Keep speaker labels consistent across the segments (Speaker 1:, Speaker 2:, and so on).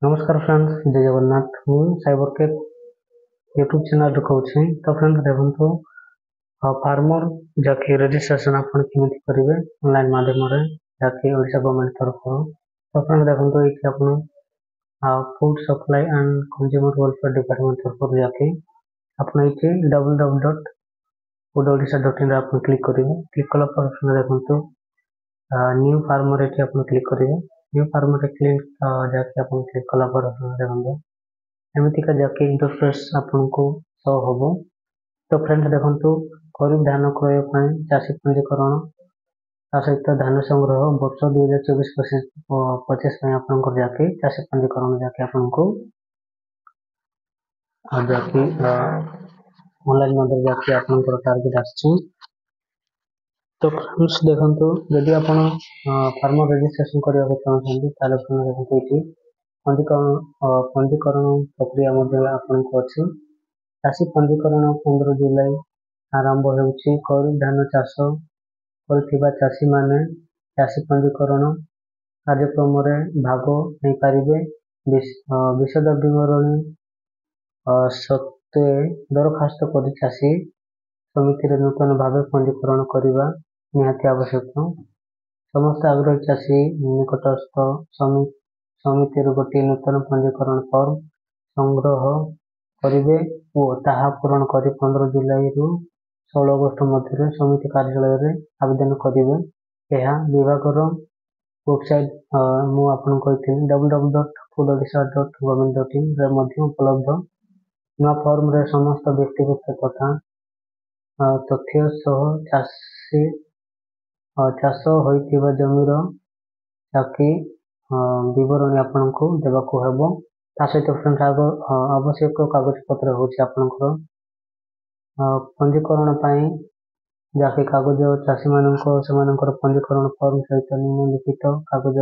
Speaker 1: नमस्कार फ्रेंड्स, जय जगन्नाथ। मुझे साइबर के यूट्यूब चैनल कहूँ। तो फ्रेंड्स देखो, फार्मर जहाँकि रेजिस्ट्रेशन आपण केମିତି करेंगे ऑनलाइन माध्यम जहाँकि ओडिशा गवर्नमेंट तरफ। तो फ्रेंड्स देखो ये आप food supply and consumer welfare department तरफ जाके आपन ये www.foododisha.in आप क्लिक करेंगे। क्लिक कला पर देखो न्यू फार्मर ये आप क्लिक करेंगे। न्यू फार्मर क्लिक जाके आप क्लिक कला पर देखो एमतीका जाके इंटरफेस आपको शो हम। तो फ्रेंड्स देखो खरीफ धान क्रय चाषी पंजीकरण सहित धान संग्रह वर्ष 2024-25 आपंकर जाके चाषी पंजीकरण जाके आपको जाके ऑनलाइन मॉडल जाके आपंकर टारगेट आसछि। तो फ्रेंड्स देखो यदि आप फार्मर रजिस्ट्रेशन करने चाहते देखो ये पंजीकरण प्रक्रिया आपको अच्छी। चाषी पंजीकरण 15 जुलाई आरंभ होउछि। खरीफ धान चाष करुवा चाषी माने चाषी पंजीकरण कार्यक्रम भाग नहीं पारिबे। विशद विवरणी सत्वे दरखास्त कर चाषी समिति नूतन भाव पंजीकरण करने निहाती आवश्यक। समस्त आग्रही चाषी निकटस्थ समिति गोटे नूतन पंजीकरण फॉर्म संग्रह करेंगे और ताहा पूरण कर 15 जुलाई रु 16 अगस्त मध्य समिति कार्यालय में आवेदन करेंगे। यह विभाग वेबसाइट मुझे www.foododisha.government.in उपलब्ध। नया फॉर्म रे समस्त व्यक्तिगत तथा तथ्य सह चाष होइतिबा जमीर ताकि विवरणी आपको देवाक हेब। ता सहित फ्रेंड्स आवश्यक कागज पत्र हूँ आपंकर पंजीकरण जहाँकि कागज चाषी मानकर पंजीकरण फॉर्म सहित निम्नलिखित कागज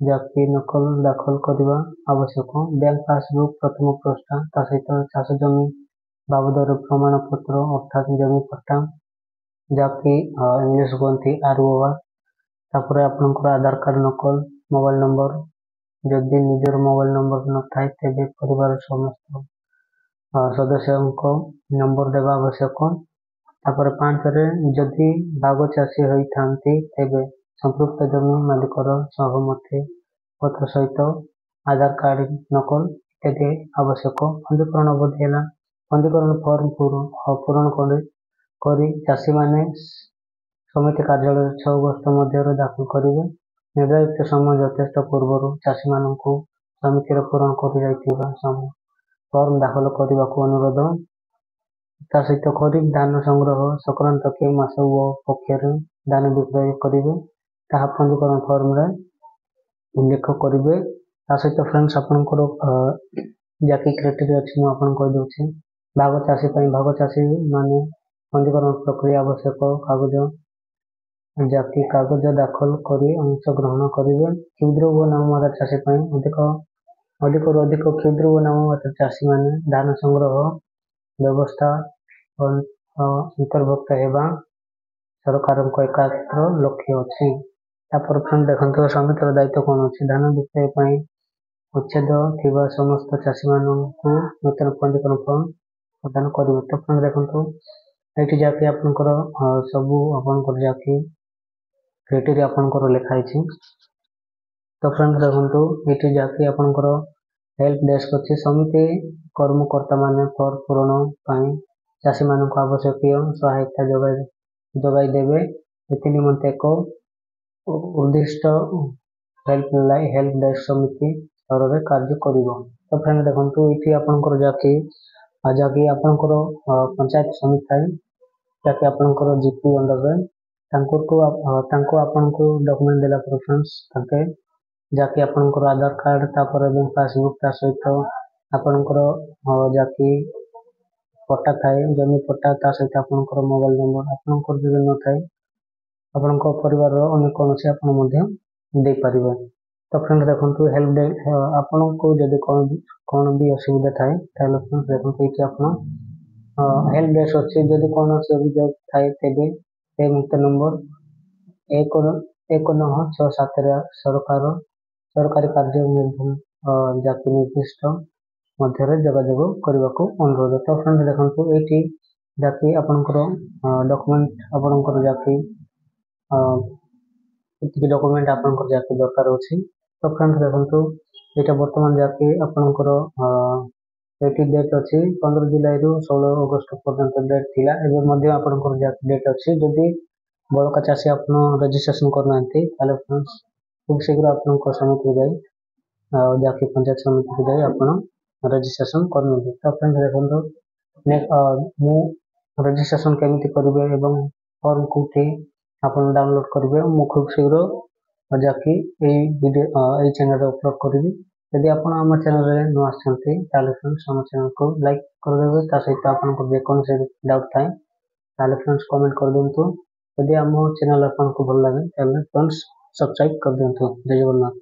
Speaker 1: जहाँकि नकल दाखल करने आवश्यक। बैंक पासबुक प्रथम पृष्ठा ता सहित चाष जमी बाबदर प्रमाण पत्र अर्थात जमी पट्टा जहाँकि इंग्लिश कहते ROR। तापर आपंकर आधार कार्ड नकल मोबाइल नंबर जदि निजर मोबाइल नंबर न थाए तेज परिवार समस्त सदस्य नंबर देवा आवश्यक। तापर 5 रे जदि भाग चाषी होता तेज संपृक्त जमी मालिकर सहमति पत्र सहित आधार कार्ड नकल इत्यादि आवश्यक। पंजीकरण अवधि है पंजीकरण फॉर्म पूरण कर चाषी माने समिति कार्यालय 6 अगस्त मध्य दाखिल करेंगे। निर्धारित समय यथेष्ट पूर्व चाषी मान समिति पूरण कर फॉर्म दाखल करने को अनुरोध। ता सहित खरीफ धान संग्रह संक्रांत के मास ओ पक्ष धान विक्रय करेंगे ताहा पंजीकरण फॉर्म रे उल्लेख करेंगे। ता सहित फ्रेंड्स आपंकर जहाँकि क्राइटेरिया अच्छी मुझे कहीदे भाग चाषी माने पंजीकरण प्रक्रिया आवश्यक कागज जहाँकि कागज दाखल कर अंशग्रहण करेंगे। क्षुद्र व नाममात्र चाषी अधिक क्षुद्र व नाममात्र चाषी माने धान संग्रह व्यवस्था अंतर्भुक्त होगा सरकार एकात्र लक्ष्य अच्छी। देखते समितिर दायित्व कौन अच्छी धान विक्रय उच्छेद थी समस्त चाषी मान नूतन पंजीकरण फॉर्म प्रदान करेंगे। तो फ्रेंड देखो ये जाके आपंकर सबू आपंकर जाके क्राइटेरिया आपंकर लिखाई। तो फ्रेंड्स देखो ये जाके आपंकर हेल्प डेस्क अच्छी समिति कर्मकर्ता माने फॉर्म पूरण चाषी मान आवश्यक सहायता जगाई देवे। निमंते एक उद्दिष्ट हेल्प डेस्क समिति स्तर में कार्य कर। तो फ्रेंड देखो ये आपंकर जाके आपंकर पंचायत समिति थाई जाके आपंकर जीपी अंडर में आपको डॉक्यूमेंट देला पर फ्रेंड्स जाके आपंकर आधार कार्ड तापर बैंक पासबुक ता सहित आपंकर जाके पट्टा थाए जमी पट्टा ता सहित आपंकर मोबाइल नंबर आपंकर जो न थाए आपंक परिवार अन्य कौन से दे पारिबे। तो फ्रेंड्स देखो हेल्प डेस्क आपको जब कौन भी असुविधा थाए ताले फ्रेंड्स देखो ये आप हेल्प डेस्क अच्छी जब कौन से अभियोग थाए तेबे मुक्त नंबर 1967 सरकारी कार्य ଯାହାକି ନିର୍ଦ୍ଦିଷ୍ଟ ମଧ୍ୟରେ ଯୋଗାଯୋଗ କରିବାକୁ ଅନୁରୋଧ। ତ ଫ୍ରେଣ୍ଡସ୍ ଦେଖନ୍ତୁ ଏଇଠି ଯାହାକି ଆପଣଙ୍କର ଡକୁମେଣ୍ଟ ଆପଣଙ୍କର ଯାହାକି ଏତିକି ଡକୁମେଣ୍ଟ ଆପଣଙ୍କର ଯାହାକି ଦରକାର ଅଛି। ତ ଫ୍ରେଣ୍ଡସ୍ ଦେଖନ୍ତୁ ଏଇଟା ବର୍ତ୍ତମାନ ଯାହାକି ଆପଣଙ୍କର ଏଇଠି ଡେଟ୍ ଅଛି 15 ଜୁଲାଇରୁ 16 ଅଗଷ୍ଟ ପର୍ଯ୍ୟନ୍ତ ଡେଟ୍ ଥିଲା। ଏବେ ମଧ୍ୟ ଆପଣଙ୍କର ଯାହାକି ଡେଟ୍ ଅଛି। ଯଦି ବଳକା ଚାଷୀ ଆପଣ ରେଜିଷ୍ଟ୍ରେସନ କରୁନାହାନ୍ତି ତାହେଲେ ଫ୍ରେଣ୍ଡସ୍ ଖୁବ୍ ଶୀଘ୍ର ଆପଣଙ୍କ ସମିତିକୁ ଯାଇ ଯାହାକି ପଞ୍ଚାୟତ ସମିତିକୁ ଯାଇ ଆପଣ ରେଜିଷ୍ଟ୍ରେସନ କରିନିଅନ୍ତୁ। ତ ଫ୍ରେଣ୍ଡସ୍ ଦେଖନ୍ତୁ ମୁଁ ରେଜିଷ୍ଟ୍ରେସନ କେମିତି କରିବେ ଏବଂ ଫର୍ମ କୋଉଠି ଆପଣ ଡାଉନଲୋଡ୍ କରିବେ ମୁଁ ଖୁବ୍ ଶୀଘ୍ର ଯାହାକି ଏଇ ଚ୍ୟାନେଲରେ ଅପଲୋଡ୍ କରିବି। ଯଦି ଆପଣ ଆମ ଚ୍ୟାନେଲରେ ନୂଆ ଆସିଛନ୍ତି ତାହେଲେ ଫ୍ରେଣ୍ଡସ୍ ଆମ ଚ୍ୟାନେଲକୁ ଲାଇକ୍ କରିଦେବେ। ତା ସହିତ ଆପଣଙ୍କର ଯେକୌଣସି ଡାଉଟ୍ ଥାଏ ତାହେଲେ ଫ୍ରେଣ୍ଡସ୍ କମେଣ୍ଟ କରିଦିଅନ୍ତୁ। ଯଦି ଆମ ଚ୍ୟାନେଲ ଆପଣଙ୍କୁ ଭଲ ଲାଗେ ତାହେଲେ ଫ୍ରେଣ୍ଡସ୍ ସବସ୍କ୍ରାଇବ୍ କରିଦିଅନ୍ତୁ। ଜୟ ଜଗନ୍ନାଥ।